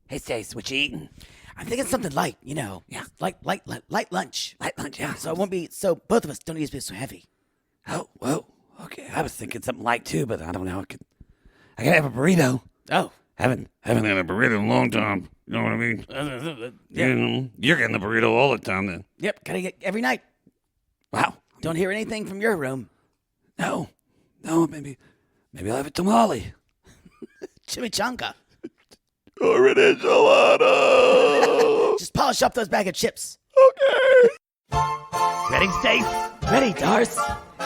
Hey, Stace, what you eating? I'm thinking something light, Yeah. light lunch. Light lunch, yeah. So it won't be, so both of us don't need to be so heavy. Oh, whoa. Okay, I was thinking something light too, but I don't know. I could have a burrito. Oh. Haven't had a burrito in a long time. You know what I mean? Yeah. You're getting the burrito all the time then. Yep, gotta get every night. Wow. Don't hear anything from your room. No, maybe I'll have a tamale. Chimichanga. Or an enchilada. Just polish up those bag of chips. Okay. Ready, Stace? Ready, Darce?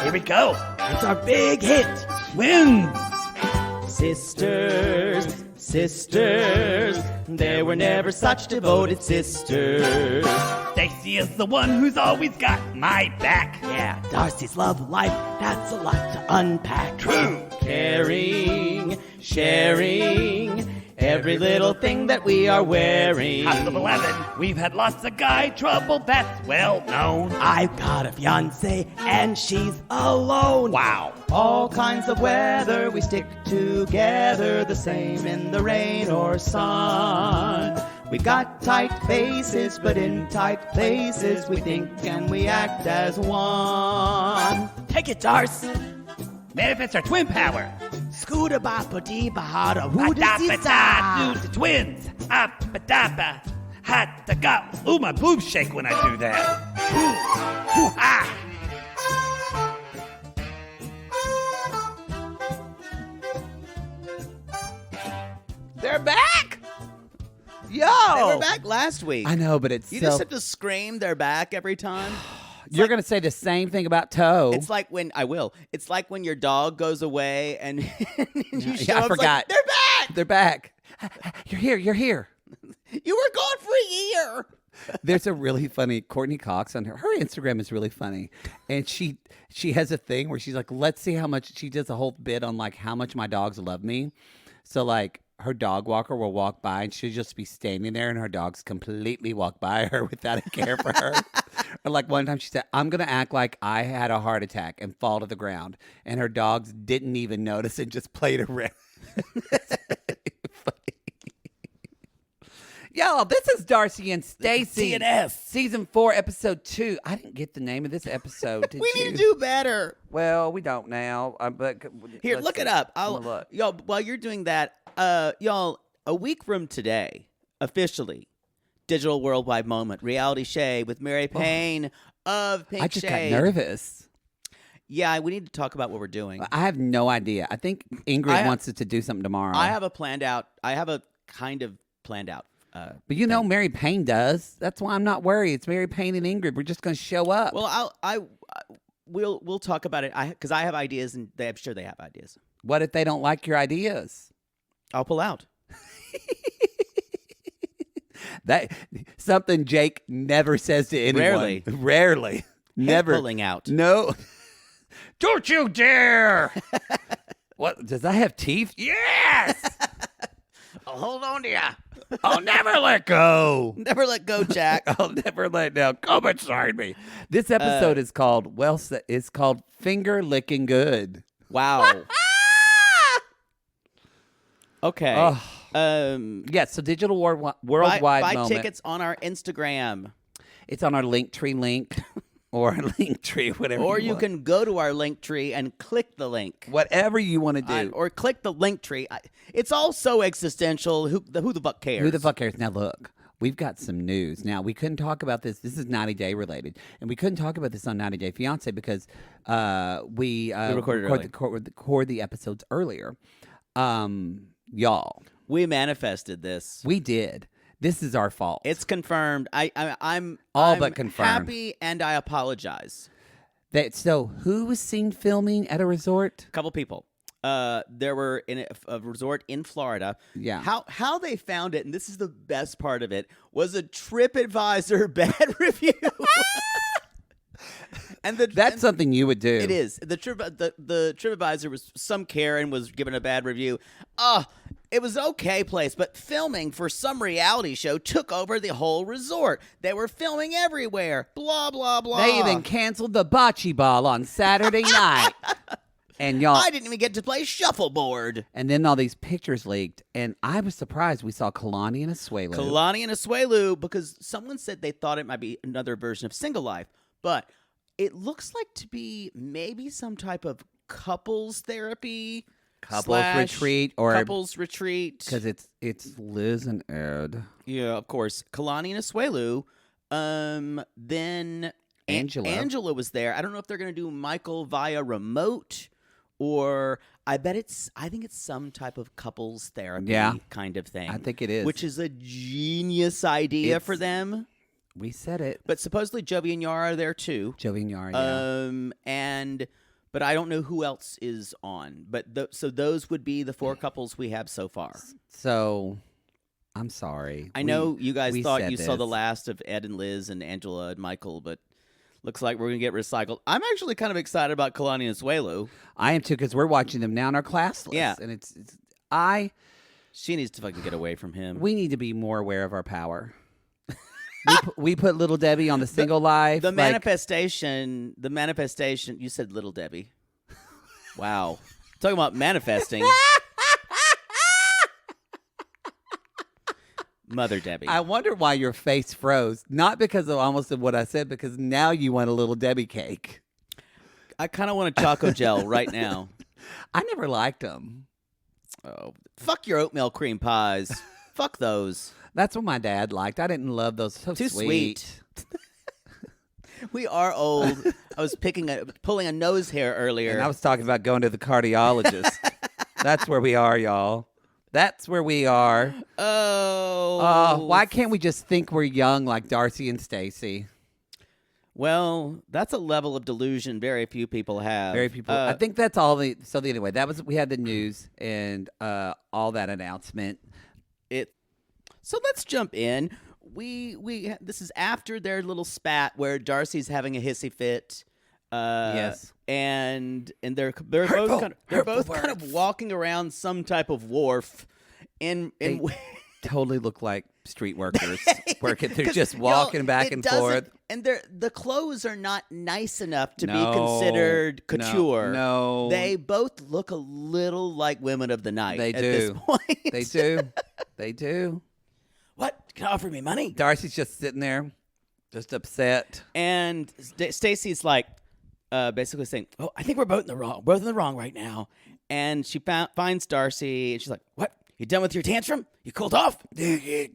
Here we go. It's our big hit. Twins. Sisters, there were never such devoted sisters. Stacey is the one who's always got my back. Yeah, Darcy's love life, that's a lot to unpack. True. Caring, sharing, every little thing that we are wearing. House of 11, we've had lots of guy trouble, that's well known. I've got a fiancé and she's alone. Wow. All kinds of weather, we stick together, the same in the rain or sun. We've got tight faces, but in tight places, we think and we act as one. Take it, Darce. Manifest our twin power. Scooter bapa dee bahada Ba-da-ba-da, do the twins. Up-ba-da-ba. Ha-da-ga. Ooh, my boobs shake when I do that. Ooh. Hoo-ha. They're back! Yo! They were back last week. I know, but it's You so... just have to scream they're back every time. You're going to say the same thing about Toe. It's like when It's like when your dog goes away and you show I up. forgot. Like, they're back. They're back. You're here. You're here. You were gone for a year. There's a really funny Courtney Cox on her Instagram is really funny, and she has a thing where she's like, let's see how much. She does a whole bit on like how much my dogs love me. So like her dog walker will walk by and she'll just be standing there and her dogs completely walk by her without a care for her. Or like one time she said, I'm going to act like I had a heart attack and fall to the ground. And her dogs didn't even notice and just played around. Yo, this is Darcey and Stacey. DNF. Season 4, episode 2. I didn't get the name of this episode. Did We you? need to do better. Well, we don't now. But Here, let's look see. it up. I'm gonna look. Y'all, while you're doing that, y'all, a week from today, officially, Digital Worldwide Moment, Reality Shay with Mary Payne of Pink I just Shade. got nervous. Yeah, we need to talk about what we're doing. I have no idea. I think Ingrid wants us to do something tomorrow. I have a kind of planned out. But you know, Mary Payne does. That's why I'm not worried. It's Mary Payne and Ingrid. We're just going to show up. Well, we'll talk about it. Because I have ideas, and I'm sure they have ideas. What if they don't like your ideas? I'll pull out. That something Jake never says to anyone. Rarely. Never. Pulling out. No. Don't you dare! What? Does that have teeth? Yes! I'll hold on to you. I'll never let go. Never let go, Jack. I'll never let down. Come inside me. This episode is called Finger Licking Good. Wow. Okay. Yeah, so Digital Worldwide buy Moment. tickets on our Instagram. It's on our Linktree link or Linktree, whatever. Or you want. can go to our Linktree and click the link. Whatever you want to do. Or click the Linktree. It's all so existential. Who the fuck cares? Who the fuck cares? Now, look, we've got some news. Now, we couldn't talk about this. This is 90 Day related. And we couldn't talk about this on 90 Day Fiance because we record the episodes earlier. Y'all. We manifested this. We did. This is our fault. It's confirmed. I'm but confirmed. Happy and I apologize. So who was seen filming at a resort? A couple people. There were in a resort in Florida. Yeah. How they found it, and this is the best part of it, was a TripAdvisor bad review. That's something you would do. It is. The TripAdvisor was some care and was given a bad review. It was okay place, but filming for some reality show took over the whole resort. They were filming everywhere. Blah, blah, blah. They even canceled the bocce ball on Saturday night. And y'all, I didn't even get to play shuffleboard. and then all these pictures leaked, and I was surprised. We saw Kalani and Asuelu. Kalani and Asuelu, because someone said they thought it might be another version of Single Life, but it looks like to be maybe some type of couples therapy, retreat, or couples retreat, because it's Liz and Ed. Yeah, of course. Kalani and Asuelu. Then Angela was there. I don't know if they're going to do Michael via remote, or I think it's some type of couples therapy kind of thing. I think it is. Which is a genius idea for them. We said it. But supposedly Jovi and Yara are there too. Jovi and Yara, yeah. But I don't know who else is on. But so those would be the 4 couples we have so far. So I'm sorry. I know you guys thought you saw the this. last of Ed and Liz and Angela and Michael, but looks like we're going to get recycled. I'm actually kind of excited about Kalani and Asuelu. I am too, because we're watching them now in our class list. Yeah. And She needs to fucking get away from him. we need to be more aware of our power. we put Little Debbie on the Single Life. The manifestation, you said Little Debbie. Wow. Talking about manifesting. Mother Debbie. I wonder why your face froze. Not because of almost of what I said, because now you want a Little Debbie cake. I kind of want a Choco Gel right now. I never liked them. Oh, fuck your oatmeal cream pies. Fuck those. That's what my dad liked. I didn't love those. So Too sweet. We are old. I was pulling a nose hair earlier. And I was talking about going to the cardiologist. That's where we are, y'all. That's where we are. Why can't we just think we're young like Darcey and Stacey? Well, that's a level of delusion very few people have. Very people. I think that's all. Anyway, we had the news and all that announcement. So let's jump in. This is after their little spat where Darcey's having a hissy fit. Yes. And they're both kind of walking around some type of wharf and Totally look like street workers working. They're just walking back and forth. And the clothes are not nice enough to be considered couture. No. They both look a little like women of the night They at do. this point. They do. They do. What? Can you offer me money? Darcey's just sitting there, just upset. And Stacey's like basically saying, "Oh, I think we're both in the wrong right now." And she finds Darcey, and she's like, "What? You done with your tantrum? You cooled off?" She's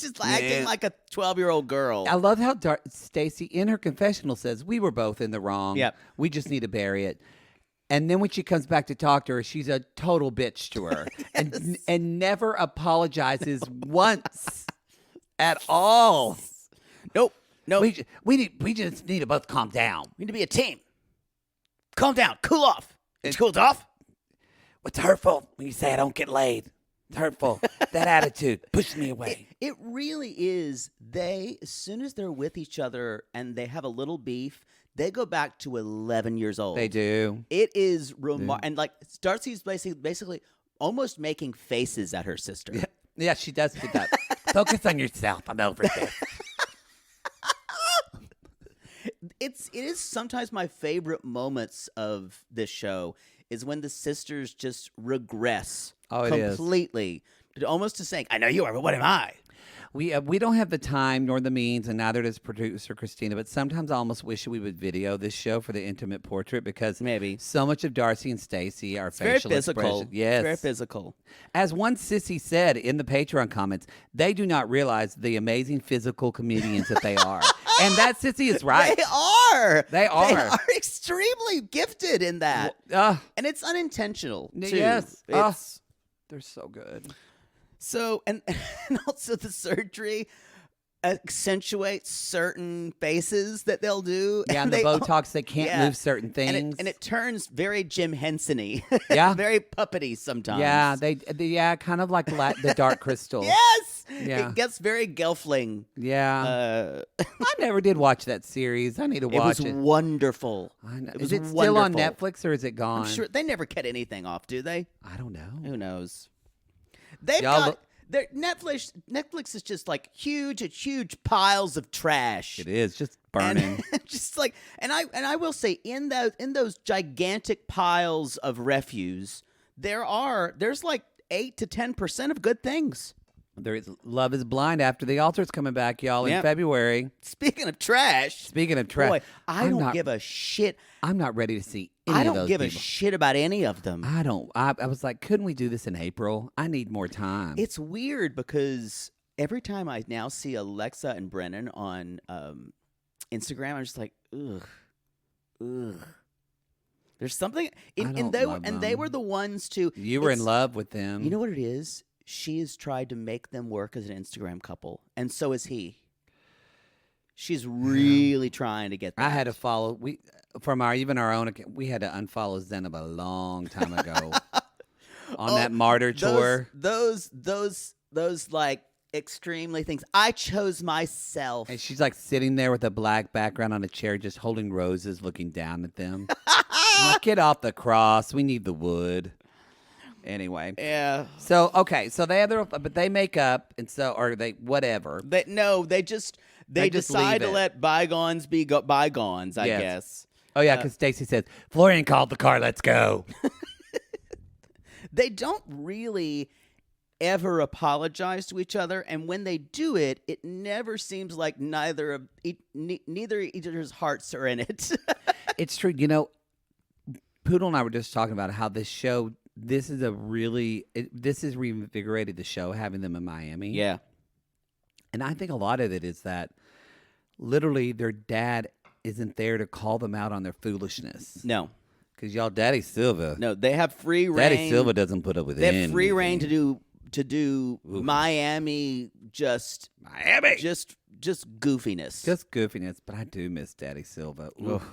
just acting like a 12-year-old girl. I love how Stacey in her confessional says, we were both in the wrong. Yep. We just need to bury it. And then when she comes back to talk to her, she's a total bitch to her. Yes. and never apologizes once at all. Nope. We just need to both calm down. We need to be a team. Calm down. Cool off. It's cooled off? What's hurtful when you say I don't get laid? It's hurtful. That attitude pushes me away. It really is. As soon as they're with each other and they have a little beef, they go back to 11 years old. They do. It is remarkable. And like Darcey's basically almost making faces at her sister. Yeah, she does do that. Focus on yourself. I'm over this. It is sometimes my favorite moments of this show is when the sisters just regress completely. Almost to saying, I know you are, but what am I? We don't have the time nor the means, and neither does producer Christina, but sometimes I almost wish we would video this show for the intimate portrait because maybe so much of Darcey and Stacey are very facial physical. expression. Yes. It's very physical. As one sissy said in the Patreon comments, they do not realize the amazing physical comedians that they are. And that sissy is right. They are. They are. They are extremely gifted in that. And it's unintentional, too. Yes. They're so good. So, and also the surgery accentuates certain faces that they'll do. Yeah, and the Botox, they can't move certain things. And it turns very Jim Henson-y. Yeah. Very puppety sometimes. Yeah, kind of like the Dark Crystal. Yes! Yeah. It gets very Gelfling. Yeah. I never did watch that series. I need to watch it. It was wonderful. I know. It was Is it still on wonderful. Netflix or is it gone? I'm sure they never cut anything off, do they? I don't know. Who knows? They've got their Netflix is just like huge piles of trash. It is just burning. And just like, and I will say, in those gigantic piles of refuse, there's like 8 to 10% of good things. There is Love is Blind after the altar's coming back, y'all, in February. Speaking of trash, boy, I don't give a shit. I'm not ready to see any of those I don't give people. a shit about any of them. I don't. I was like, couldn't we do this in April? I need more time. It's weird because every time I now see Alexa and Brennan on Instagram, I'm just like, ugh. There's something, and they were the ones to. You were in love with them. You know what it is? She has tried to make them work as an Instagram couple, and so is he. She's really trying to get that. I had to follow from our own account. We had to unfollow Zenab a long time ago on that martyr tour. Those like extremely things. I chose myself. And she's like sitting there with a black background on a chair, just holding roses, looking down at them. Like, get off the cross. We need the wood. Anyway. Yeah. So, okay. So they have but they make up, and so, or they, whatever. They decide to let bygones be bygones, I guess. Oh, yeah, because Stacey says, Florian called the car, let's go. They don't really ever apologize to each other, and when they do it, it never seems like neither each other's hearts are in it. It's true. You know, Poodle and I were just talking about how this show, this has reinvigorated the show, having them in Miami. Yeah. And I think a lot of it is that literally their dad isn't there to call them out on their foolishness. No. Because y'all, Daddy Silva. No, they have free reign. Daddy Silva doesn't put up with anything. They have free reign to do Miami just goofiness. Just goofiness, but I do miss Daddy Silva. Oof.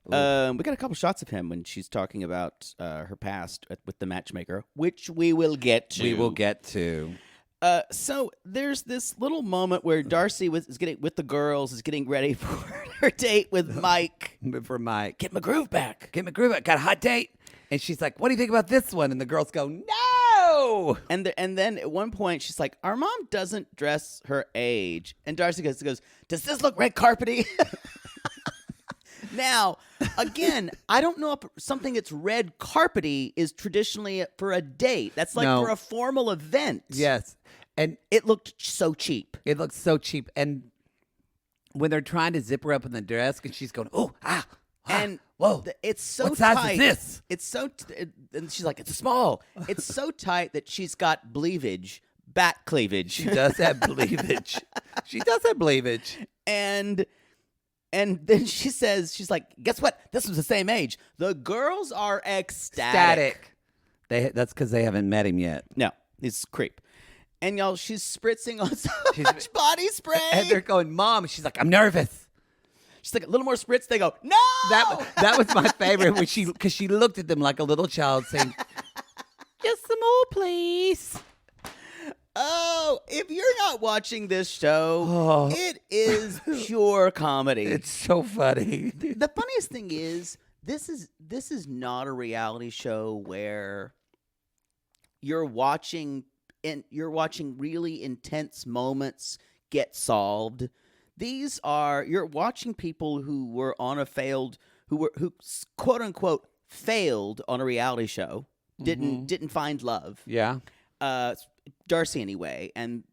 We got a couple shots of him when she's talking about her past with the matchmaker, which we will get to. So there's this little moment where Darcey is getting ready for her date with Mike. For Mike. Get my groove back. Got a hot date. And she's like, what do you think about this one? And the girls go, no. And then at one point she's like, our mom doesn't dress her age. And Darcey goes, does this look red carpety? Now, again, I don't know if something that's red carpety is traditionally for a date. That's like for a formal event. Yes. And it looked so cheap. And when they're trying to zip her up in the dress, and she's going, and whoa, it's so what tight. Size is this? It's so, and she's like, it's a small. It's so tight that she's got back cleavage. She does have cleavage. And then she says, she's like, guess what? This was the same age. The girls are ecstatic. That's because they haven't met him yet. No, he's a creep. And y'all, she's spritzing on so much body spray. And they're going, Mom. She's like, I'm nervous. She's like, a little more spritz. They go, no. That was my favorite because she looked at them like a little child saying, just some more, please. Oh, if you're not watching this show, it is pure comedy. It's so funny. The funniest thing is this is not a reality show where you're watching really intense moments get solved. You're watching people who were on who quote unquote failed on a reality show, didn't find love. Yeah. Darcey anyway, and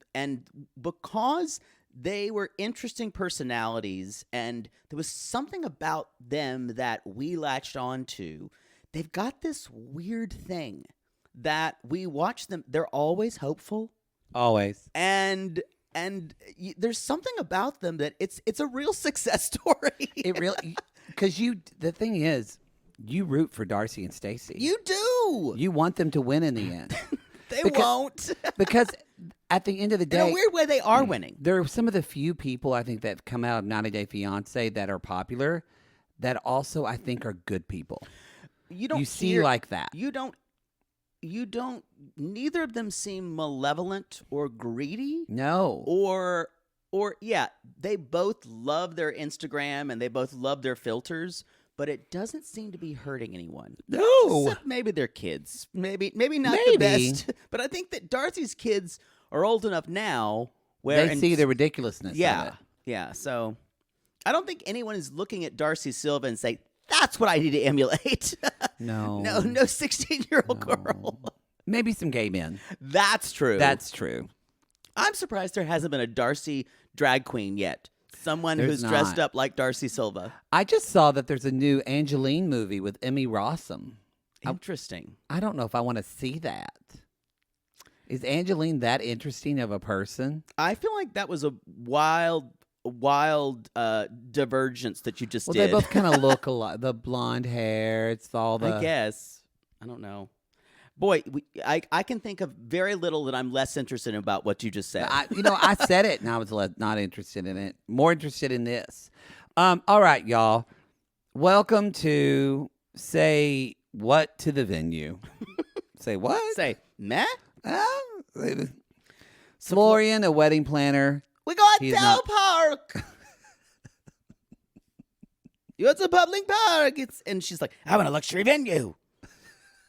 because they were interesting personalities and there was something about them that we latched on to, they've got this weird thing that we watch them. They're always hopeful. Always. And there's something about them that it's a real success story. It really, because the thing is, you root for Darcey and Stacey. You do. You want them to win in the end. They won't. Because at the end of the day, in a weird way, they are winning. There are some of the few people I think that have come out of 90 Day Fiance that are popular that also I think are good people. You see like that. You don't. Neither of them seem malevolent or greedy. No. Or yeah, they both love their Instagram and they both love their filters. But it doesn't seem to be hurting anyone. No. Except maybe their kids. Maybe not the best. But I think that Darcey's kids are old enough now where they see the ridiculousness of it. Yeah. So I don't think anyone is looking at Darcey Silva and say, that's what I need to emulate. No. No 16-year-old girl. Maybe some gay men. That's true. That's true. I'm surprised there hasn't been a Darcey drag queen yet. Someone who's dressed up like Darcey Silva. I just saw that there's a new Angeline movie with Emmy Rossum. Interesting. I don't know if I want to see that. Is Angeline that interesting of a person? I feel like that was a wild divergence that you just did. Well, they both kind of look alike. The blonde hair, it's all the... I guess. I don't know. Boy, I can think of very little that I'm less interested in about what you just said. I said it, and I was not interested in it. More interested in this. All right, y'all. Welcome to Say What to the Venue. Say what? Say, meh? Florian, a wedding planner. We got Del Park. It's a public park. And she's like, I want a luxury venue.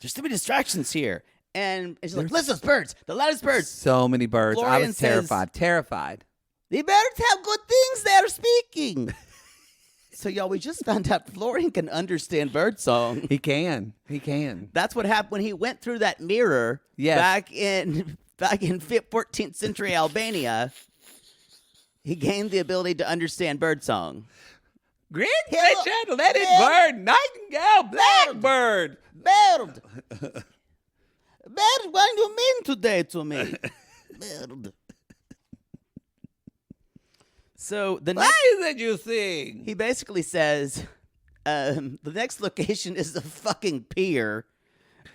There's too many distractions here. And she's like, listen, birds. The loudest birds. So many birds. Florian I was terrified. The birds have good things they're speaking. So, y'all, we just found out Florian can understand birdsong. He can. That's what happened when he went through that mirror back in 14th century Albania. He gained the ability to understand birdsong. Green pigeon, let it bird, nightingale, blackbird. Bird. Bird, what do you mean today to me? Bird. So why is it you sing? He basically says, the next location is the fucking pier.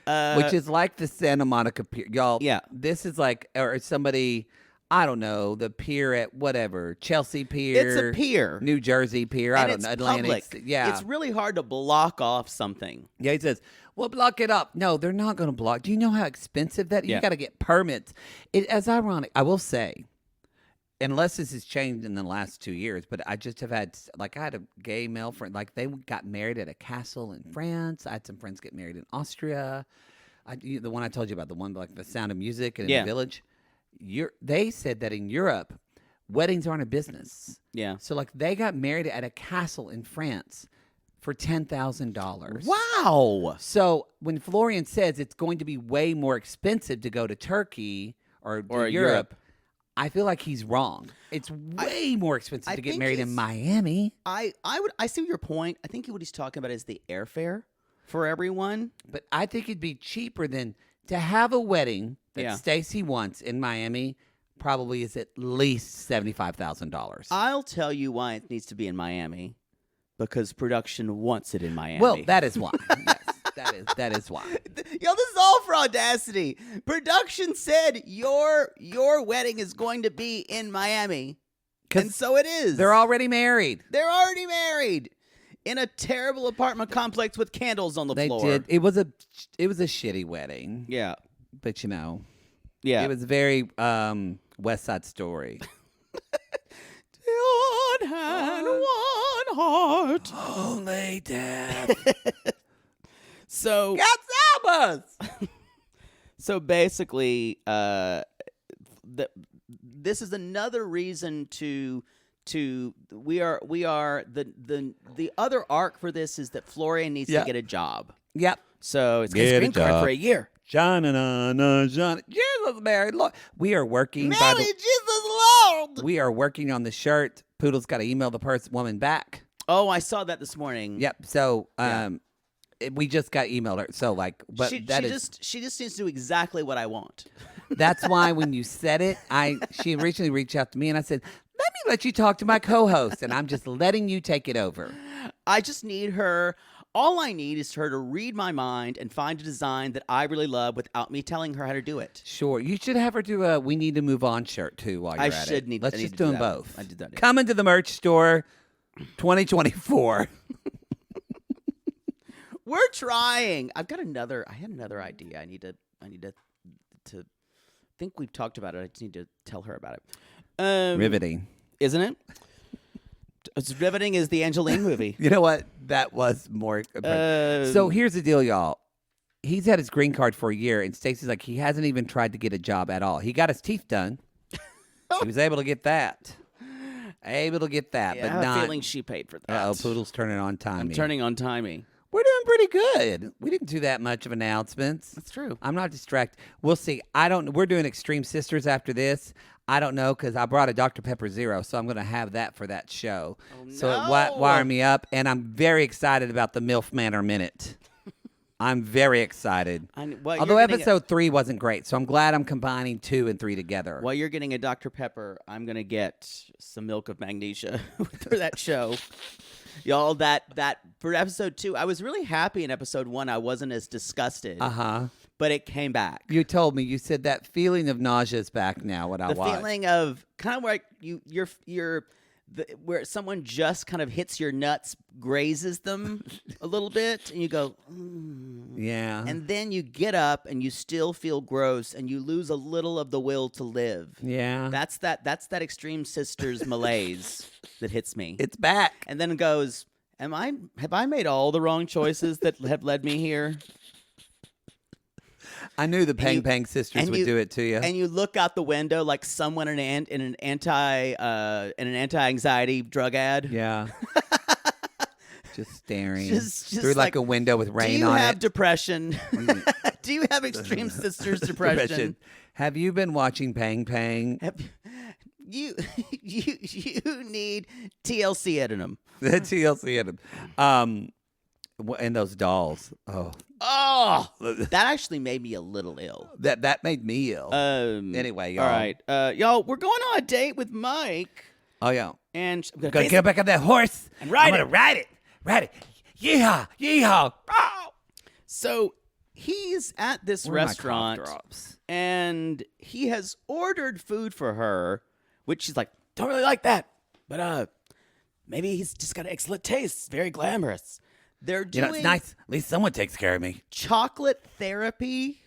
Which is like the Santa Monica Pier. Y'all, yeah. This is like, or somebody, I don't know, the pier at whatever, Chelsea Pier. It's a pier. New Jersey Pier, and I don't know, Atlantic. Public. Yeah. It's really hard to block off something. Yeah, he says, well, block it up. No, they're not going to block. Do you know how expensive that is? Yeah. You got to get permits. It's ironic. I will say, unless this has changed in the last 2 years, but I just have had, I had a gay male friend, they got married at a castle in France. I had some friends get married in Austria. The one I told you about, the one the Sound of Music in the Village. They said that in Europe, weddings aren't a business. Yeah. So they got married at a castle in France for $10,000. Wow. So when Florian says it's going to be way more expensive to go to Turkey or Europe, I feel like he's wrong. It's way more expensive to get married in Miami. I see your point. I think what he's talking about is the airfare for everyone. But I think it'd be cheaper than to have a wedding that Stacey wants in Miami. Probably is at least $75,000. I'll tell you why it needs to be in Miami. Because production wants it in Miami. Well, that is why. Yes, that is why. Yo, this is all for Audacity. Production said your wedding is going to be in Miami. And so it is. They're already married. In a terrible apartment complex with candles on the floor. They did. It was a shitty wedding. Yeah. But yeah. It was very West Side Story. One hand, one heart. Only death. So God help us. So basically, this is another reason to we are the other arc for this is that Florian needs to get a job. Yep. So it's his green card for a year. John. Jesus, Mary, Lord. We are working. Mary, Jesus, Lord. We are working on the shirt. Poodle's got to email the woman back. Oh, I saw that this morning. Yep. So, we just got emailed her. So, but she just needs to do exactly what I want. That's why when you said it, she originally reached out to me and I said, let you talk to my co-host, and I'm just letting you take it over. I just need her. All I need is her to read my mind and find a design that I really love without me telling her how to do it. Sure. You should have her do a "We Need to Move On" shirt, too, while you're at it. Let's just do them both. I did that. Coming to the merch store 2024. We're trying. I had another idea. I need to think we've talked about it. I just need to tell her about it. Riveting. Isn't it? It's riveting as the Angeline movie. You know what? That was more. So here's the deal, y'all. He's had his green card for a year, and Stacey's like, he hasn't even tried to get a job at all. He got his teeth done. He was able to get that. Able to get that, Yeah, but I have not. a feeling she paid for that. Oh, Poodle's turning on Timey. I'm turning on Timey. We're doing pretty good. We didn't do that much of announcements. That's true. I'm not distracted. We'll see. We're doing Extreme Sisters after this. I don't know because I brought a Dr. Pepper Zero, so I'm going to have that for that show. Oh, So no. it wire me up, and I'm very excited about the MILF Manor Minute. I'm very excited. Although episode 3 wasn't great, so I'm glad I'm combining 2 and 3 together. While you're getting a Dr. Pepper, I'm going to get some milk of magnesia for that show. Y'all, that for episode 2, I was really happy in episode 1. I wasn't as disgusted. But it came back. You told me. You said that feeling of nausea is back now. The feeling of kind of like where someone just kind of hits your nuts, grazes them a little bit, and you go, yeah. And then you get up and you still feel gross, and you lose a little of the will to live. Yeah. That's that Extreme Sisters malaise that hits me. It's back. And then it goes, have I made all the wrong choices that have led me here? I knew the Pang Pang sisters would do it to you. And you look out the window like someone in an anti-anxiety drug ad. Yeah. Just staring just through like a window with rain on it. Do you have depression? Do you have Extreme Sisters depression? Have you been watching Pang Pang? You need TLC in them. The TLC in them. And those dolls. Oh, that actually made me a little ill. That made me ill. Anyway, y'all. All right, y'all, we're going on a date with Mike. Oh yeah. And I'm gonna get back on that horse and ride it. Ride it. Yeehaw, yeehaw. Oh! So he's at this restaurant, and he has ordered food for her, which she's like, don't really like that, but maybe he's just got excellent taste. It's very glamorous. They're doing it's nice. At least someone takes care of me. Chocolate therapy.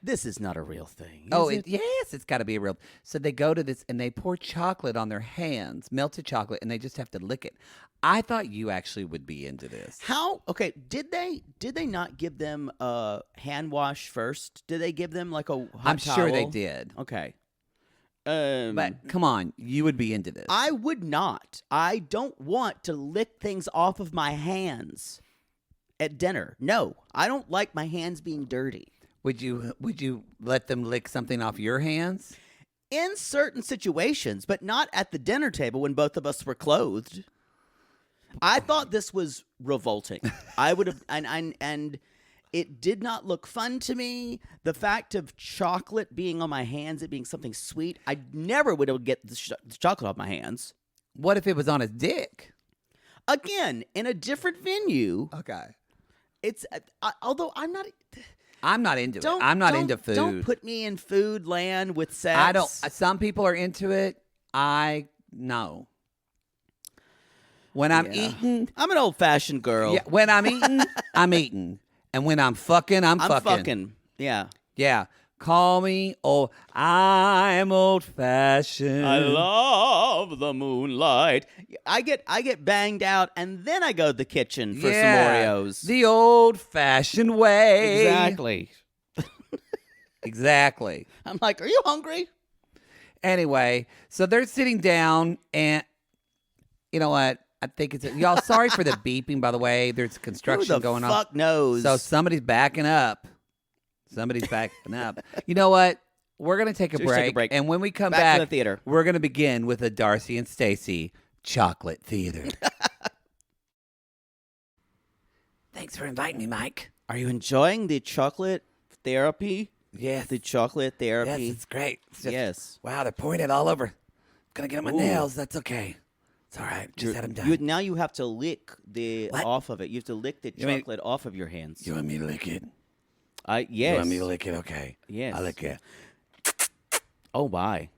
This is not a real thing. Yes, it's got to be a real. So they go to this and they pour chocolate on their hands, melted chocolate, and they just have to lick it. I thought you actually would be into this. How? Okay, did they not give them a hand wash first? Did they give them like a hot I'm towel? sure they did. Okay. But come on, you would be into this. I would not. I don't want to lick things off of my hands at dinner. No, I don't like my hands being dirty. Would you let them lick something off your hands? In certain situations, but not at the dinner table when both of us were clothed. I thought this was revolting. I would have, and it did not look fun to me. The fact of chocolate being on my hands, it being something sweet, I never would have get the chocolate off my hands. What if it was on his dick? Again, in a different venue. Okay. It's although I'm not into it. I'm not into food. Don't put me in food land with sex. I don't. Some people are into it. No. When I'm eating, I'm an old-fashioned girl. Yeah. When I'm eating, I'm eating. And when I'm fucking, I'm fucking. Yeah. Yeah. Call me old. I'm old-fashioned. I love the moonlight. I get banged out, and then I go to the kitchen for some Oreos. The old-fashioned way. Exactly. Exactly. I'm like, are you hungry? Anyway, so they're sitting down, and you know what? I think it's y'all. Sorry for the beeping, by the way. There's construction going on. Who the fuck knows? So somebody's backing up. Somebody's backing up. You know what? We're gonna take a break, and when we come back to the theater, we're gonna begin with a Darcey and Stacey chocolate theater. Thanks for inviting me, Mike. Are you enjoying the chocolate therapy? Yes, the chocolate therapy. Yes, it's great. It's just, yes. Wow, they're pouring it all over. Gonna get on my nails. That's okay. It's all right. Just had them done. Now you have to lick off of it. You have to lick the chocolate off of your hands. You want me to lick it? Yes. You want me to lick it? Okay. Yes. I lick it. Oh, my.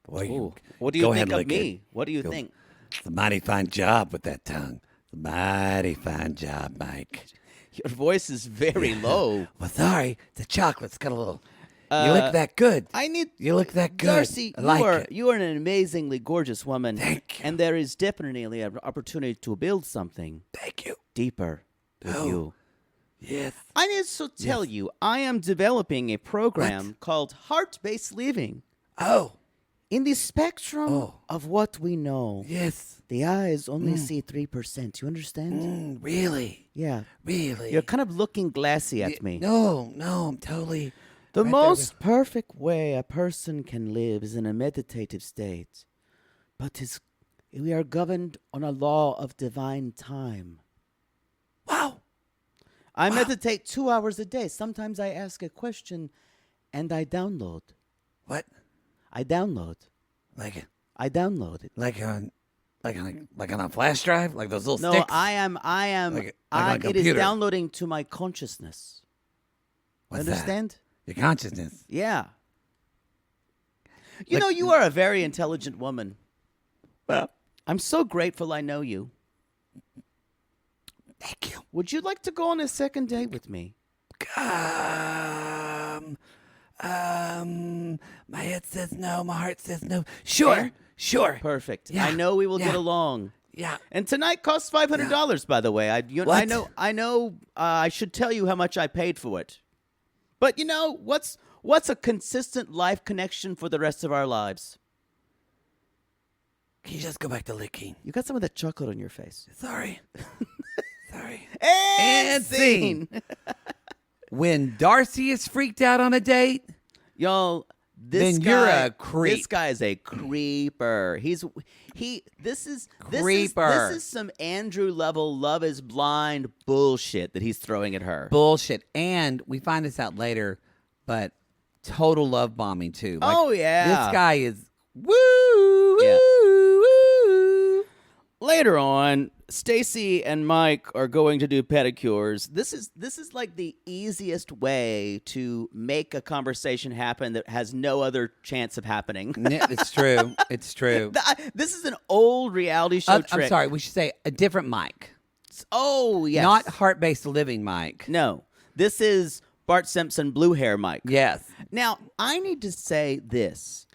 Boy, what do you think of me? What do you think? It's a mighty fine job with that tongue. It's a mighty fine job, Mike. Your voice is very low. Well, sorry. The chocolate's got a little... You look that good. You look that good. Darcey, it. You are an amazingly gorgeous woman. Thank you. And there is definitely an opportunity to build something. Thank you. Deeper with you. Yes. I need to tell you, I am developing a program called Heart-Based Living. Oh. In the spectrum Oh. of what we know, Yes. the eyes only see 3%. You understand? Really? Yeah. Really? You're kind of looking glassy at me. No, I'm totally. The right there most perfect way a person can live is in a meditative state. But we are governed on a law of divine time. Wow. I meditate 2 hours a day. Sometimes I ask a question and I download. What? I download. Like I download it. on a flash drive, like those little No, sticks. I am. Like on a It is computer. downloading to my consciousness. What's that? Understand? Your consciousness. Yeah. You know, you are a very intelligent woman. Well, I'm so grateful I know you. thank you. Would you like to go on a second date with me? My head says no. My heart says no. Sure. Perfect. Yeah. I know we will get Yeah. along. Yeah. And tonight costs $500, by the way. I What? know. I should tell you how much I paid for it. But you know what's a consistent life connection for the rest of our lives? Can you just go back to licking? You got some of that chocolate on your face. Sorry. Sorry. And scene. When Darcey is freaked out on a date, Y'all, this Then guy, you're a creep. This guy is a creeper. This is some Andrew level Love is Blind bullshit that he's throwing at her. bullshit. And we find this out later, but total love bombing too. Like, Oh, yeah. This guy is woo, Yeah. woo, woo. Later on, Stacey and Mike are going to do pedicures. This is like the easiest way to make a conversation happen that has no other chance of happening. It's true. It's true. This is an old reality show trick. I'm sorry. We should say a different Mike. Oh, yes. Not heart-based living Mike. No. This is Bart Simpson blue hair Mike. Yes. Now, I need to say this.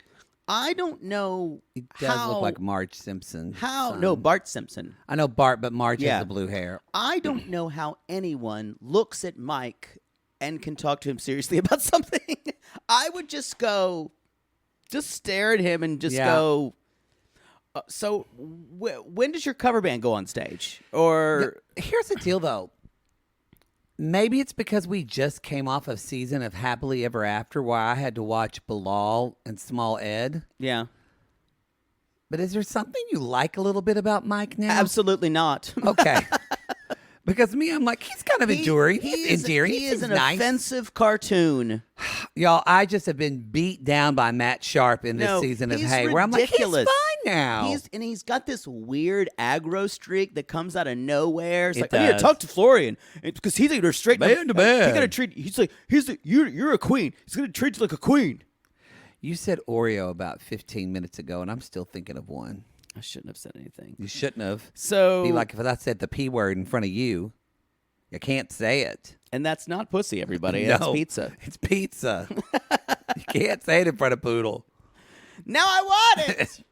I don't know He does look like Marge Simpson. No, Bart Simpson. I know Bart, but Marge Yeah. has the blue hair. I don't know how anyone looks at Mike and can talk to him seriously about something. I would just stare at him and just Yeah. go. So, when does your cover band go on stage? Or Here's the deal, though. Maybe it's because we just came off a season of Happily Ever After where I had to watch Bilal and Small Ed. yeah, But is there something you like a little bit about Mike now? absolutely not. Okay. Because me, I'm like, he's kind of enduring. He's endearing. He is He's an nice. offensive cartoon. Y'all, I just have been beat down by Matt Sharp in this No, season of he's Hey, where I'm like, he's ridiculous. fine now. He's got this weird aggro streak that comes out of nowhere. It's It like, I need to does. talk to Florian because he's gonna straight Man to man. He's gonna treat. He's like, you're a queen. He's gonna treat you like a queen. You said Oreo about 15 minutes ago, and I'm still thinking of one. I shouldn't have said anything. You shouldn't have. So, Be like if I said the P word in front of you. You can't say it. and that's not pussy, everybody. No, That's pizza. It's pizza. You can't say it in front of Poodle. Now I want it.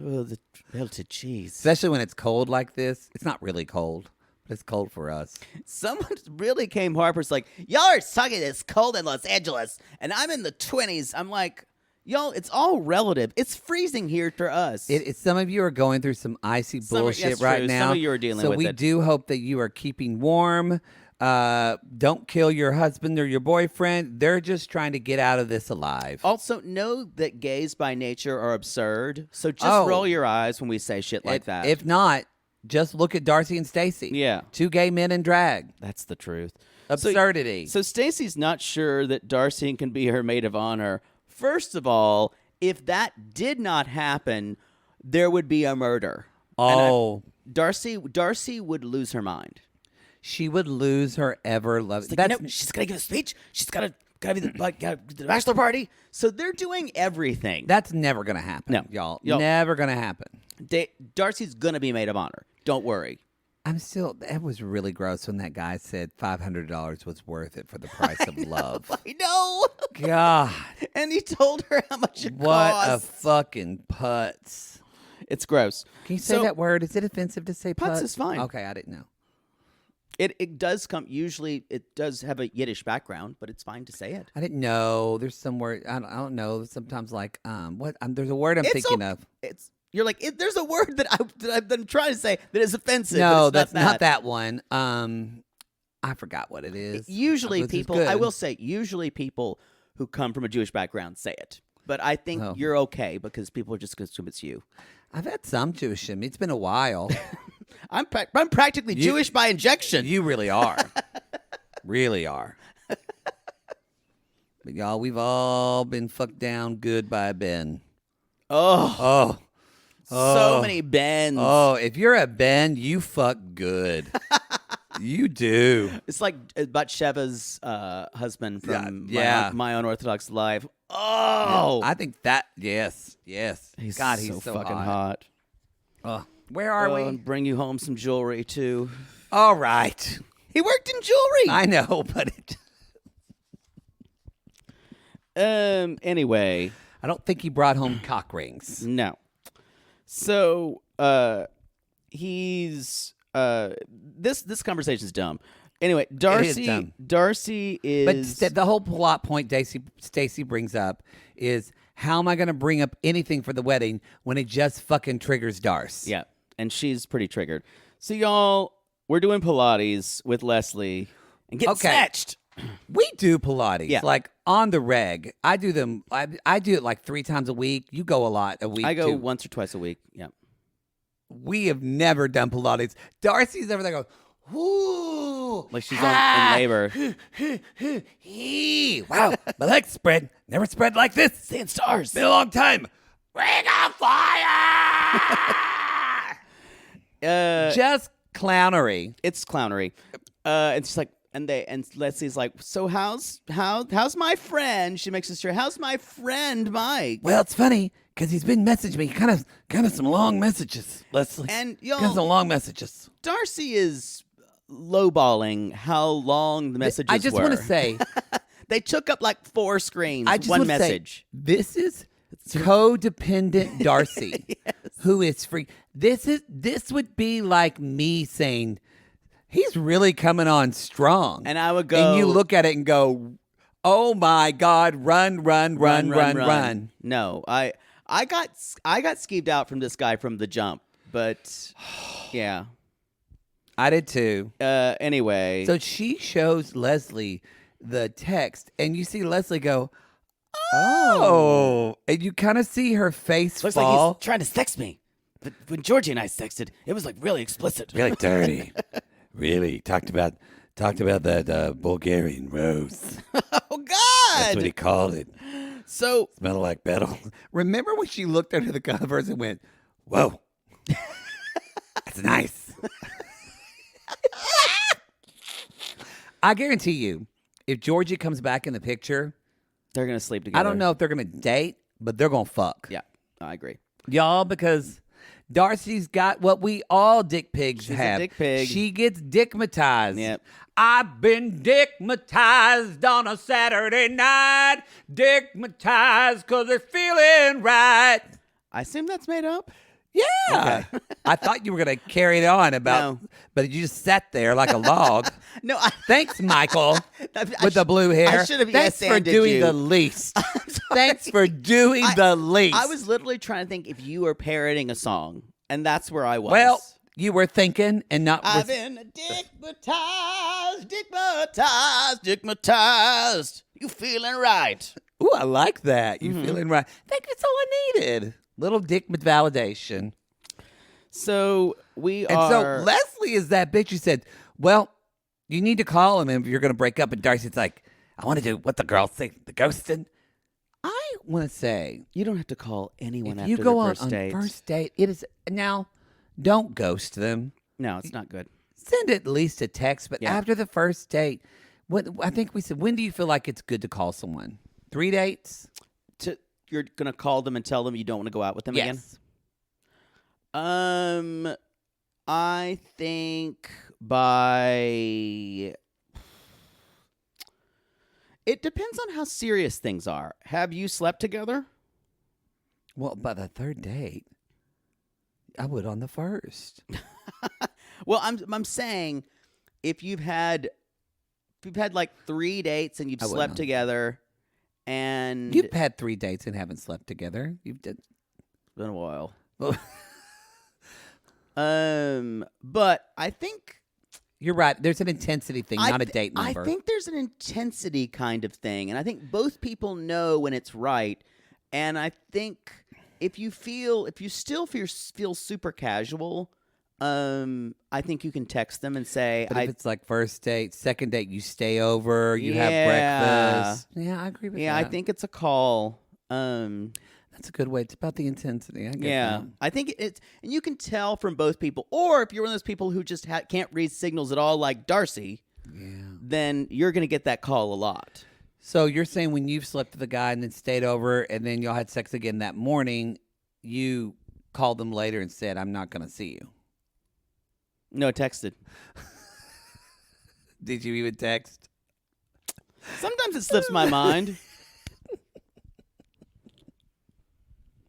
Oh, the melted cheese. Especially when it's cold like this. It's not really cold, but it's cold for us. Someone really came Harper's like, y'all are talking it's cold in Los Angeles, and I'm in the 20s. I'm like, y'all, it's all relative. It's freezing here for us. Some of you are going through some icy bullshit that's right true. now. Some of you are dealing so with we it. do hope that you are keeping warm. Don't kill your husband or your boyfriend. They're just trying to get out of this alive. Also, know that gays by nature are absurd. So just Oh. roll your eyes when we say shit like that. If not, just look at Darcey and Stacey. Yeah. Two gay men in drag. That's the truth. Absurdity. So Stacey's not sure that Darcey can be her maid of honor. First of all, if that did not happen, there would be a murder. Oh. Darcey would lose her mind. She would lose her ever love. It's like, you know, she's gonna give a speech. She's gotta be the bachelor party. So they're doing everything. That's never going to happen, No. y'all. Y'all- Never going to happen. Darcey's gonna be maid of honor. Don't worry. That was really gross when that guy said $500 was worth it for the price of love. I know. God. And he told her how much it What cost. a fucking putz. It's gross. Can you say that word? Is it offensive to say putz? Putz is fine. Okay, I didn't know. It does come. Usually, it does have a Yiddish background, but it's fine to say it. I didn't know. There's some word. I don't know. Sometimes like what? There's a word I'm thinking of. You're like there's a word that I've been trying to say that is offensive. No, but it's that's not that one. I forgot what it is. Usually, I will say, usually people who come from a Jewish background say it. But I think you're okay because people are just going to assume it's you. I've had some Jewish in me. It's been a while. I'm practically Jewish by injection. You really are. Really are. But y'all, we've all been fucked down good by Ben. So many Bens. Oh, if you're a Ben, you fuck good. You do. It's like Batsheva's husband from My Unorthodox Life. Oh, I think that yes. God, he's so fucking hot. Where are we? And bring you home some jewelry too. All right. He worked in jewelry. I know, but anyway, I don't think he brought home cock rings. No. So he's this conversation is dumb. Anyway, Darcey is. But the whole plot point Stacey brings up is, how am I going to bring up anything for the wedding when it just fucking triggers Darce? Yeah, and she's pretty triggered. So y'all, we're doing Pilates with Leslie and getting snatched. We do Pilates, like on the reg. I do them. I do it like 3 times a week. You go a week. I go too. once or twice a week. Yeah. We have never done Pilates. Darcey's over there going, whoo. Like she's in labor. Wow, my legs spread. Never spread like this. Seeing stars. Been a long time. Ring of fire! just clownery. It's clownery. It's just like, and Leslie's like, so how's my friend? She makes us sure, how's my friend Mike? Well, it's funny because he's been messaging me kind of some long messages, Leslie. And y'all, kind of some long messages. Darcey is lowballing how long the messages were. I just want to say, they took up like 4 screens. I just one want to message. Say, this is codependent Darcey, yes. who is free. This would be like me saying, he's really coming on strong. And I would go, and you look at it and go, oh my God, run. No, I got skeeved out from this guy from the jump, but yeah. I did too. Anyway. So she shows Leslie the text, and you see Leslie go, oh. And you kind of see her face Looks fall. like he's trying to sex me. But when Georgie and I sexted, it was like really explicit. Really dirty. Really talked about that Bulgarian rose. Oh God! That's what he called it. So smelled like betel. Remember when she looked under the covers and went, "Whoa, that's nice." I guarantee you, if Georgie comes back in the picture, they're gonna sleep together. I don't know if they're gonna date, but they're gonna fuck. Yeah, I agree, y'all, because Darcey's got what we all dick pigs She's have. A dick pig. She gets dickmatized. Yep. I've been dickmatized on a Saturday night. Dickmatized because it's feeling right. I assume that's made up. Yeah. Okay. I thought you were going to carry it on but you just sat there like a log. No. Thanks, Michael, with the blue hair. I should have Thanks for doing the least. Thanks for doing the least. I was literally trying to think if you were parroting a song, and that's where I was. Well, you were thinking and not. I've been dickmatized. You feeling right? Ooh, I like that. You feeling right? I think that's all I needed. Little dick validation. So so Leslie is that bitch who said, well, you need to call him if you're going to break up. And Darcey's like, I want to do what the girls say, the ghosting. I want to say, you don't have to call anyone after you go the on first date. First date, it is now. Don't ghost them. No, it's not good. Send at least a text, but after the first date, I think we said, when do you feel like it's good to call someone? 3 dates? You're gonna call them and tell them you don't want to go out with them again? I think it depends on how serious things are. Have you slept together? Well, by the 3rd date, I would on the 1st. Well, I'm saying if you've had like 3 dates and you've I slept wouldn't. together, and You've had 3 dates and haven't slept together. You've did. it's been a while. Well, But I think you're right. There's an intensity thing, not a date number. I think there's an intensity kind of thing, and I think both people know when it's right. And I think if you still feel super casual, I think you can text them and say, But if it's like first date, second date, you stay over, you have breakfast. Yeah, I agree with that. yeah, I think it's a call. That's a good way. It's about the intensity. I get that. I think it's, and you can tell from both people. Or if you're one of those people who just can't read signals at all, like Darcey, then you're going to get that call a lot. So you're saying when you've slept with a guy and then stayed over and then y'all had sex again that morning, you called them later and said, I'm not going to see you. No, I texted. Did you even text? Sometimes it slips my mind.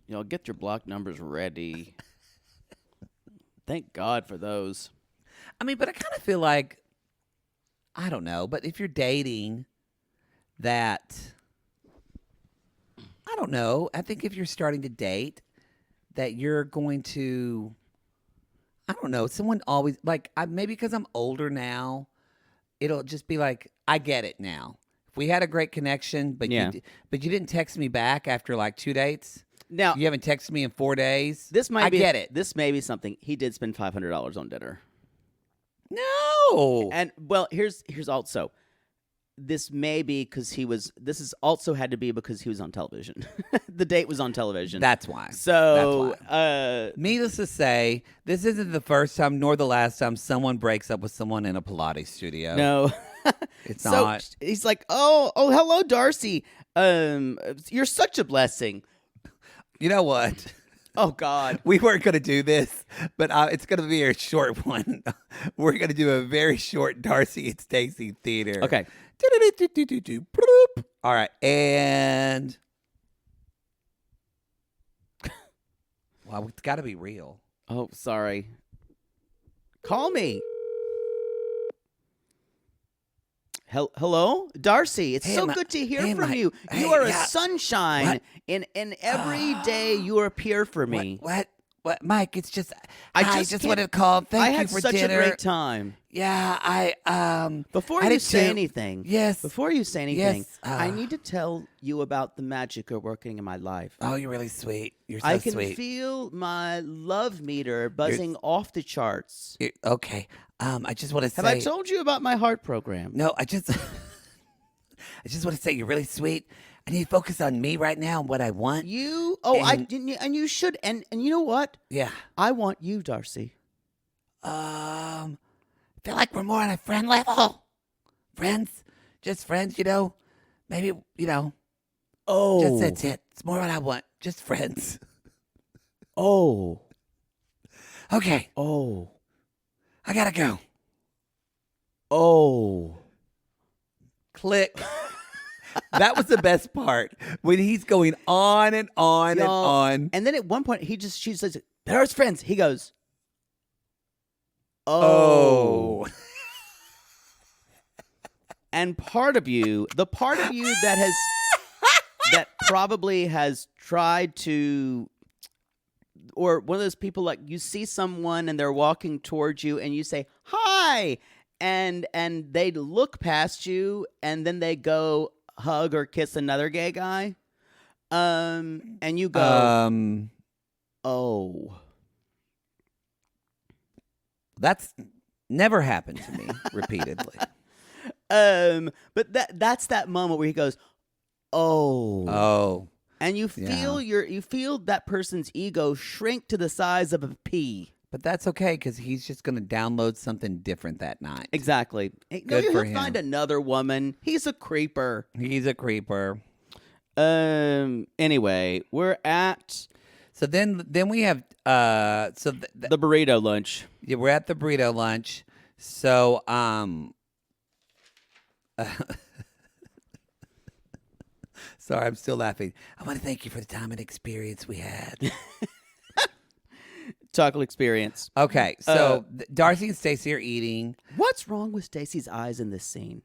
Y'all get your block numbers ready. Thank God for those. I mean, but I kind of feel like, I don't know, but if you're dating that, I don't know. I think if you're starting to date that you're going to, I don't know, someone always, like, maybe because I'm older now, it'll just be like, I get it now. If we had a great connection, but you didn't text me back after like 2 dates. Now You haven't texted me in 4 days. I get it. This may be something. He did spend $500 on dinner. No. And well, here's also. This may be because this is also had to be because he was on television. The date was on television. That's why. So, needless to say, this isn't the first time nor the last time someone breaks up with someone in a Pilates studio. no. It's So not. he's like, oh, hello, Darcey. You're such a blessing. You know what? Oh God. We weren't going to do this, but it's going to be a short one. We're going to do a very short Darcey and Stacey theater. Okay. All right. And wow, it's got to be real. Oh, sorry. Call me. Hello, Darcey. It's so good to hear from you. You are a sunshine in every day you appear for me. What, Mike? It's just I just wanted to call. Thank you for such dinner. a great time. Yeah, Before you say anything, yes. Before you say anything, Yes, I need to tell you about the magic you're working in my life. Oh, you're really sweet. You're so I can sweet. feel my love meter buzzing off the charts. Okay. I just want to say. Have I told you about my heart program? No, I just want to say you're really sweet. I need to focus on me right now and what I want. You? And you should. And you know what? Yeah. I want you, Darcey. Feel like we're more on a friend level. Friends, just friends. Maybe Oh, just that's it. It's more what I want. Just friends. Oh, Okay. oh, I gotta go. oh. Click. That was the best part when he's going on and on and on. And then at one point, she says, "There's friends." He goes, Oh. And the part of you that probably has tried to, or one of those people, like you see someone and they're walking towards you and you say, "Hi," and they look past you and then they go hug or kiss another gay guy. And you go, "Oh." That's never happened to me repeatedly. But that's that moment where he goes, "Oh." Oh. And you feel you feel that person's ego shrink to the size of a pea. But that's okay because he's just going to download something different that night. Exactly. Good for him. He'll find another woman. He's a creeper. He's a creeper. Anyway, we're at So then we have the burrito lunch. yeah, we're at the burrito lunch. So sorry, I'm still laughing. I want to thank you for the time and experience we had. chocolate experience. Okay, so Darcey and Stacey are eating. What's wrong with Stacey's eyes in this scene?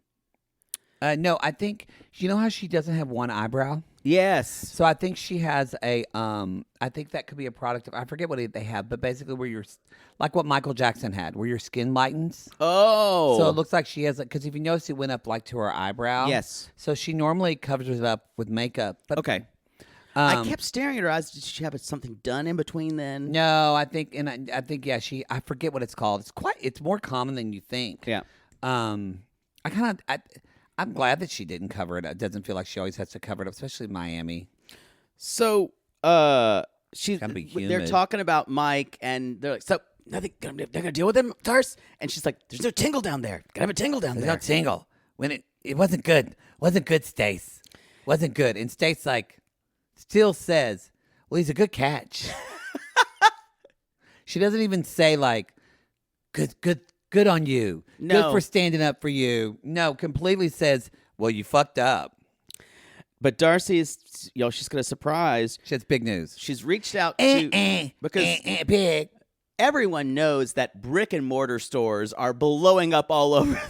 No, I think you know how she doesn't have one eyebrow. Yes. So I think she has a. I think that could be a product of. I forget what they have, but basically where you're like what Michael Jackson had, where your skin lightens. Oh. So it looks like she has because if you notice, it went up like to her eyebrow. Yes. So she normally covers it up with makeup. But Okay. I kept staring at her eyes. Did she have something done in between then? no, I think I think yeah. I forget what it's called. It's more common than you think. Yeah. I'm glad that she didn't cover it. It doesn't feel like she always has to cover it up, especially in Miami. So, Gonna be they're humid. talking about Mike, and they're like, "So, nothing. They're gonna deal with him, Darce." And she's like, "There's no tingle down there. Gotta have a tingle down There's there." no tingle. When it wasn't good. Wasn't good, Stace. Wasn't good. And Stace still says, well, he's a good catch. She doesn't even say good on you. No. Good for standing up for you. No, completely says, well, you fucked up. But Darcey is, she's gonna surprise. She has big news. She's reached out to because big. everyone knows that brick and mortar stores are blowing up all over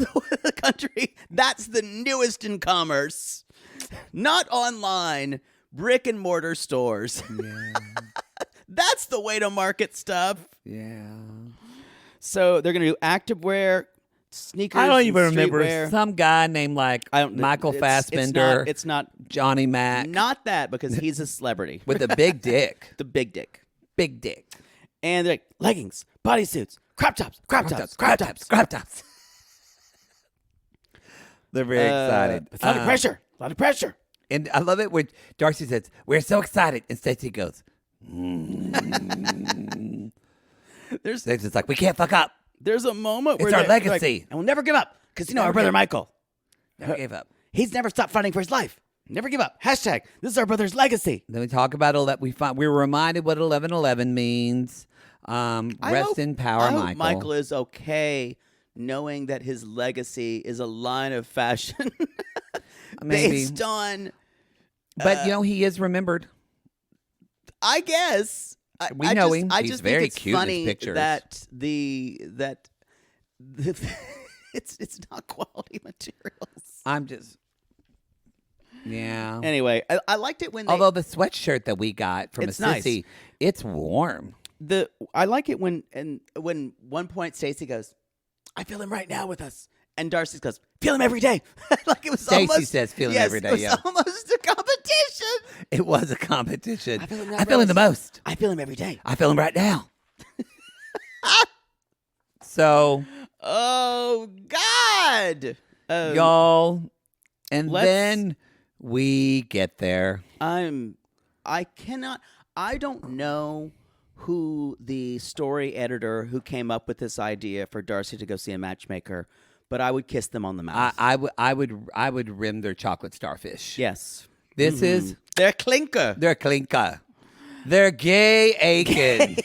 the country. That's the newest in commerce. Not online, brick and mortar stores. Yeah. That's the way to market stuff. Yeah. So they're going to do activewear, sneakers. I don't even and remember streetwear. some guy named Michael Fassbender. It's not Johnny Mac. not that because he's a celebrity With a big dick. the big dick. Big dick. And they're like leggings, bodysuits, crop tops. Crop tops. They're very excited. A lot of pressure. A lot of pressure. And I love it when Darcey says, we're so excited. And Stacey goes, Stacey's like, we can't fuck up. There's a moment where It's our they're like, legacy. and we'll never give up because our brother Michael, Never gave up. he's never stopped fighting for his life. Never give up. Hashtag, this is our brother's legacy. Then we talk about we're reminded what 11:11 means. Rest in power, I hope Michael. Michael is okay knowing that his legacy is a line of fashion Maybe. based on, But he is remembered. I guess. We know him. I He's just very think it's cute in his funny pictures. that it's not quality materials. I'm just, yeah. Anyway, I liked it when they, Although the sweatshirt that we got from It's a sissy, it's warm. I like it when one point Stacey goes, "I feel him right now with us," and Darcey goes, "Feel him every day." Like it was Stacey almost, says, "Feel him yes, every day." It was Yeah, almost a competition. it was a competition. I feel him, I feel him the most. I feel him every day. I feel him right now. So, Oh God, y'all, and let's- then we get there. I don't know who the story editor who came up with this idea for Darcey to go see a matchmaker, but I would kiss them on the mouth. I would rim their chocolate starfish. Yes. This is They're clinker. their clinker. They're gay aching.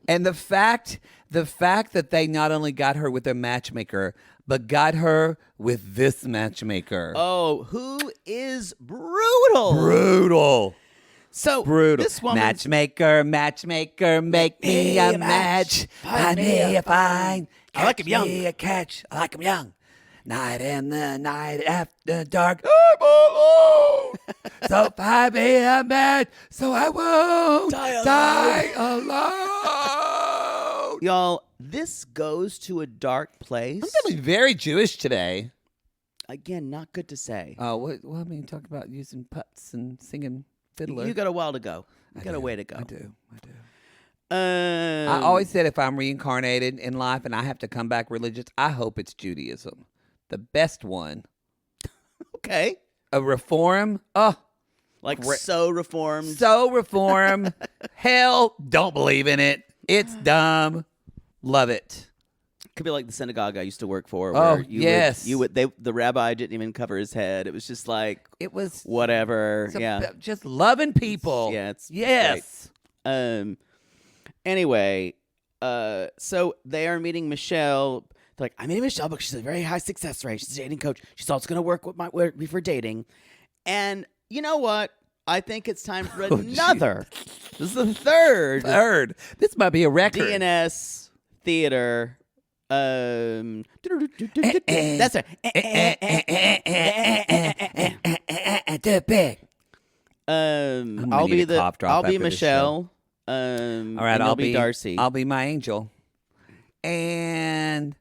And the fact that they not only got her with their matchmaker, but got her with this matchmaker. Oh, who is brutal. Brutal. So Brutal. This woman, Matchmaker, make me a match. Find me a fine. I like him young. Catch me a catch. I like him young. Night and the night after dark. So find me a match so I won't die alone. y'all, this goes to a dark place. I'm feeling very Jewish today. Again, not good to say. Oh, well, I mean, talk about using putts and singing fiddler. You got a while to go. You got a way to go. I do. I I always said if I'm reincarnated in life and I have to come back religious, I hope it's Judaism. The best one. okay. A reform. Oh, Like so reformed. so reform. Hell, don't believe in it. It's dumb. Love it. Could be like the synagogue I used to work for. Oh, Where yes. the rabbi didn't even cover his head. It was just like It was whatever. Yeah. just loving people. Yeah, it's yes. Anyway, so they are meeting Michelle. They're like, I'm meeting Michelle, but she's a very high success rate. She's a dating coach. She's also going to work with me for dating. And you know what? I think it's time for another This is the third This might be a record. DNS Theater. That's right. Too big. I'll be Michelle. All right, and I'll be Darcey. I'll be my angel. And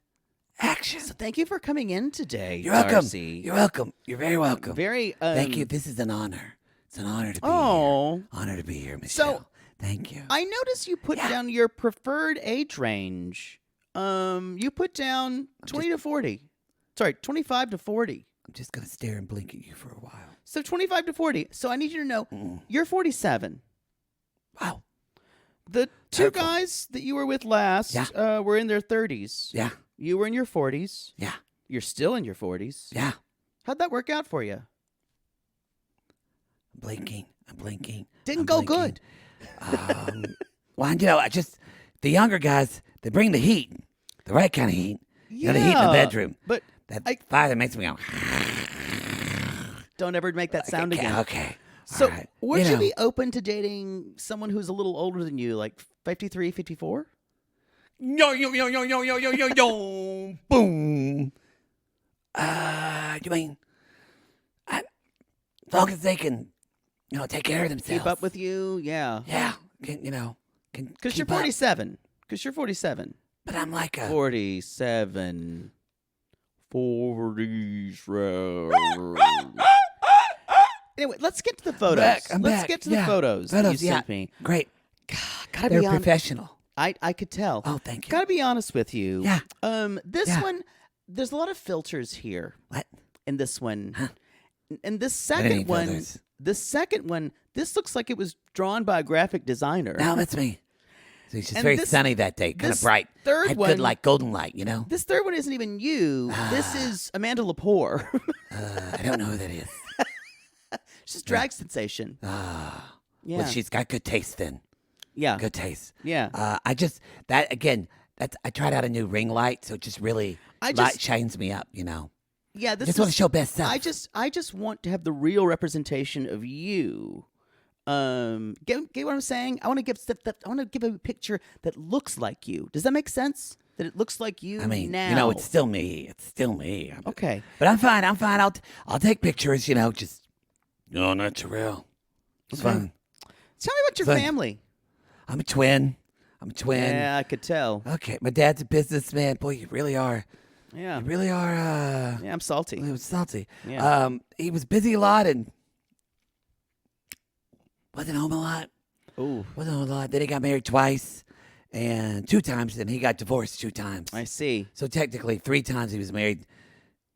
action. So thank you for coming in today. You're welcome. Darcey. You're welcome. You're very welcome. Very. Thank you. This is an honor. It's an honor to be here. Honor to be here, Michelle. So, thank you. I noticed you put down your preferred age range. You put down 20 to 40. Sorry, 25 to 40. I'm just gonna stare and blink at you for a while. So 25 to 40. So I need you to know you're 47. Wow. The two guys that you were with last were in their 30s. Yeah. You were in your 40s. Yeah. You're still in your 40s. Yeah. How'd that work out for you? I'm blinking. Didn't go good. Well, the younger guys, they bring the heat, the right kind of heat. You know, the heat in the bedroom. But that fire that makes me go. Don't ever make that sound again. Okay. So, right. would you be open to dating someone who's a little older than you, like 53, 54? Yo, boom. You mean, as long as they can, take care of themselves. Keep up with you? Yeah. Yeah. Because you're 47. Because you're 47. But I'm like a 47. 47. Anyway, let's get to the photos. Let's get to the photos that you sent me. Great. God, gotta They're be honest. professional. I could tell. Oh, thank you. Gotta be honest with you. Yeah. This one, there's a lot of filters here. What? In this one. Huh? And this second one, filters? this looks like it was drawn by a graphic designer. No, that's me. So it's just And very this- sunny that day, kind of this bright. third Had one- good light, golden light, This third one isn't even you. This is Amanda Lepore. I don't know who that is. She's a drag sensation. Yeah. Yeah. Well, she's got good taste then. Yeah. Good taste. Yeah. I tried out a new ring light, so it just really light shines me up, Yeah, this Just want to show best self. I just want to have the real representation of you. Get what I'm saying? I want to give a picture that looks like you. Does that make sense? That it looks like you. I mean, now. it's still me. It's still me. Okay. But I'm fine. I'll take pictures, just natural. It's fun. Tell me about your Fun. family. I'm a twin. Yeah, I could tell. Okay, my dad's a businessman. Boy, you really are. Yeah. You really are. Yeah, I'm salty. It was salty. Yeah. He was busy a lot and wasn't home a lot. Ooh. Wasn't home a lot. Then he got married twice and 2 times. Then he got divorced 2 times. I see. So technically 3 times he was married.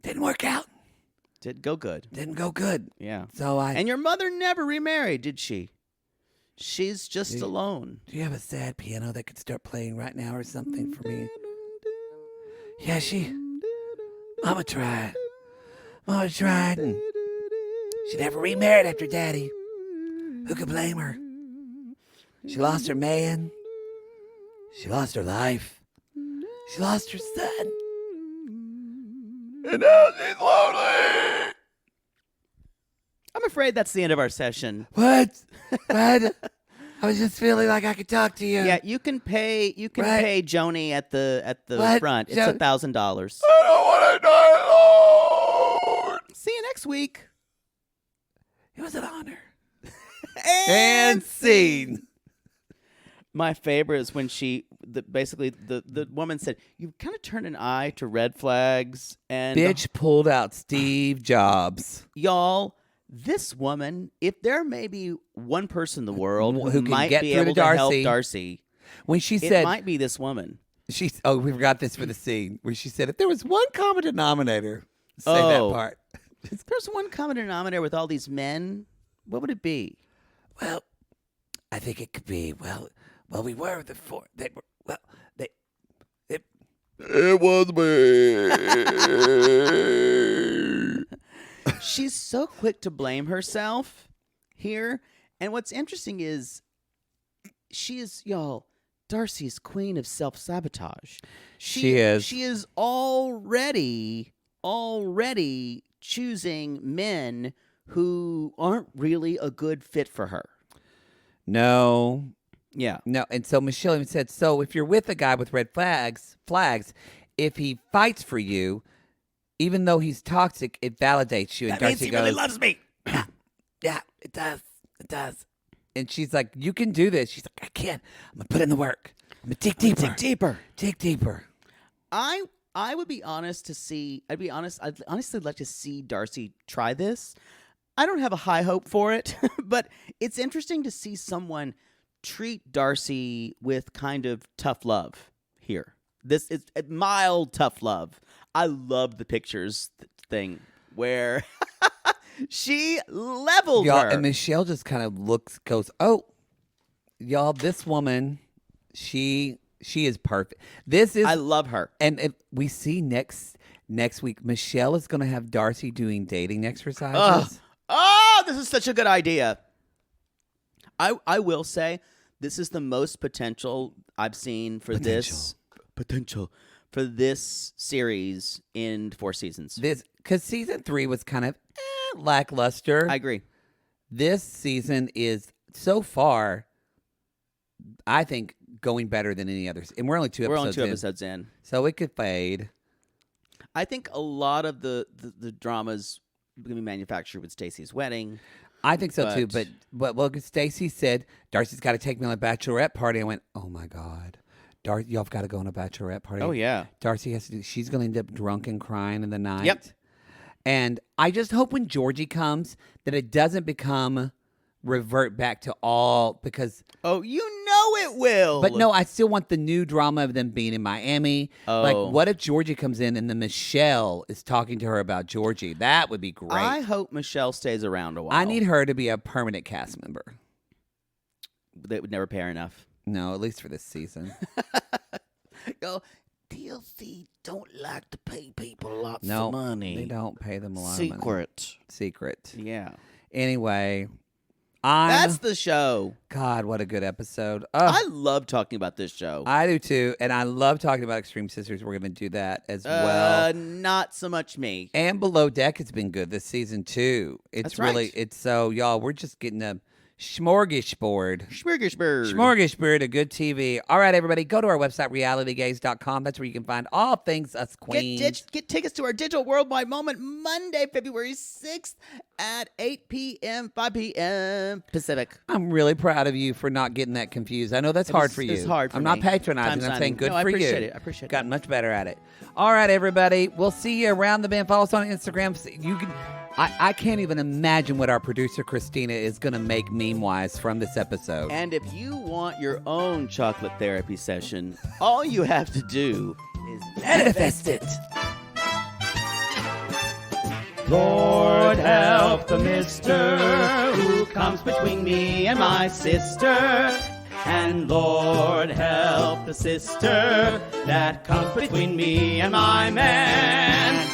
Didn't work out. Didn't go good. Didn't go good. Yeah. So And your mother never remarried, did she? She's just alone. Do you have a sad piano that could start playing right now or something for me? Yeah, Mama tried. And she never remarried after Daddy. Who could blame her? She lost her man. She lost her life. She lost her son. And now she's lonely. I'm afraid that's the end of our session. What? I was just feeling like I could talk to you. Yeah, you can pay Joni at the What? front. It's $1,000. I don't want to die alone. See you next week. It was an honor. And scene. my favorite is when basically the woman said, "You kind of turn an eye to red flags." And Bitch pulled out Steve Jobs. y'all, this woman, if there may be one person in the world Who who can might get be through able to to help Darcey. Darcey, When she it said, might be this woman. we forgot this for the scene, where she said, if there was one common denominator, say that part. If there's one common denominator with all these men, what would it be? Well, I think it could be, we were the 4. It was me. She's so quick to blame herself here. And what's interesting is she is, y'all, Darcey's queen of self-sabotage. She is. She is already choosing men who aren't really a good fit for her. No. Yeah. No. And so Michelle even said, so if you're with a guy with red flags, if he fights for you, even though he's toxic, it validates you. And That means Darcey he goes, really loves me. Yeah, it does. It does. and she's like, you can do this. She's like, I can't. I'm going to put in the work. I'm going to dig deeper. Dig deeper. I would be honest to see. I'd honestly like to see Darcey try this. I don't have a high hope for it, but it's interesting to see someone treat Darcey with kind of tough love here. This is mild tough love. I loved the pictures thing where she leveled Y'all, her. and Michelle just kind of goes, oh, y'all, this woman, she is perfect. I love her. And if we see next week, Michelle is going to have Darcey doing dating exercises. Oh, this is such a good idea. I will say this is the most potential I've seen for this series in 4 seasons. Because season 3 was kind of lackluster. I agree. This season is so far, I think, going better than any others. And we're only two episodes in. So it could fade. I think a lot of the dramas going to be manufactured with Stacey's wedding. I think so too. But well, Stacey said, Darcey's got to take me on a bachelorette party. I went, oh my God. Y'all have got to go on a bachelorette party. Oh, yeah. Darcey has to she's going to end up drunk and crying in the night. Yep. And I just hope when Georgie comes that it doesn't revert back to all because... Oh, you know it will. But no, I still want the new drama of them being in Miami. Oh. Like, what if Georgie comes in and then Michelle is talking to her about Georgie? That would be great. I hope Michelle stays around a while. I need her to be a permanent cast member. They would never pay her enough. No, at least for this season. Go, TLC don't like to pay people lots No, of money. they don't pay them a lot of money. Secret. Yeah. Anyway, that's the show. God, what a good episode. I love talking about this show. I do too. And I love talking about Extreme Sisters. We're going to do that as well. Not so much me. And Below Deck has been good this season too. That's right. It's so, y'all, we're just getting a smorgasbord of good TV. All right, everybody, go to our website, realitygaze.com. That's where you can find all things us queens. Get tickets to our digital worldwide moment Monday, February 6th at 8 p.m., 5 p.m. Pacific. I'm really proud of you for not getting that confused. I know that's hard for you. It's hard for I'm me. not patronizing. I'm saying good for you. I appreciate it. Gotten much better at it. All right, everybody. We'll see you around the bend. Follow us on Instagram. You can... I can't even imagine what our producer Christina is going to make meme-wise from this episode. And if you want your own chocolate therapy session, all you have to do is manifest it. Lord help the mister who comes between me and my sister. And Lord help the sister that comes between me and my man.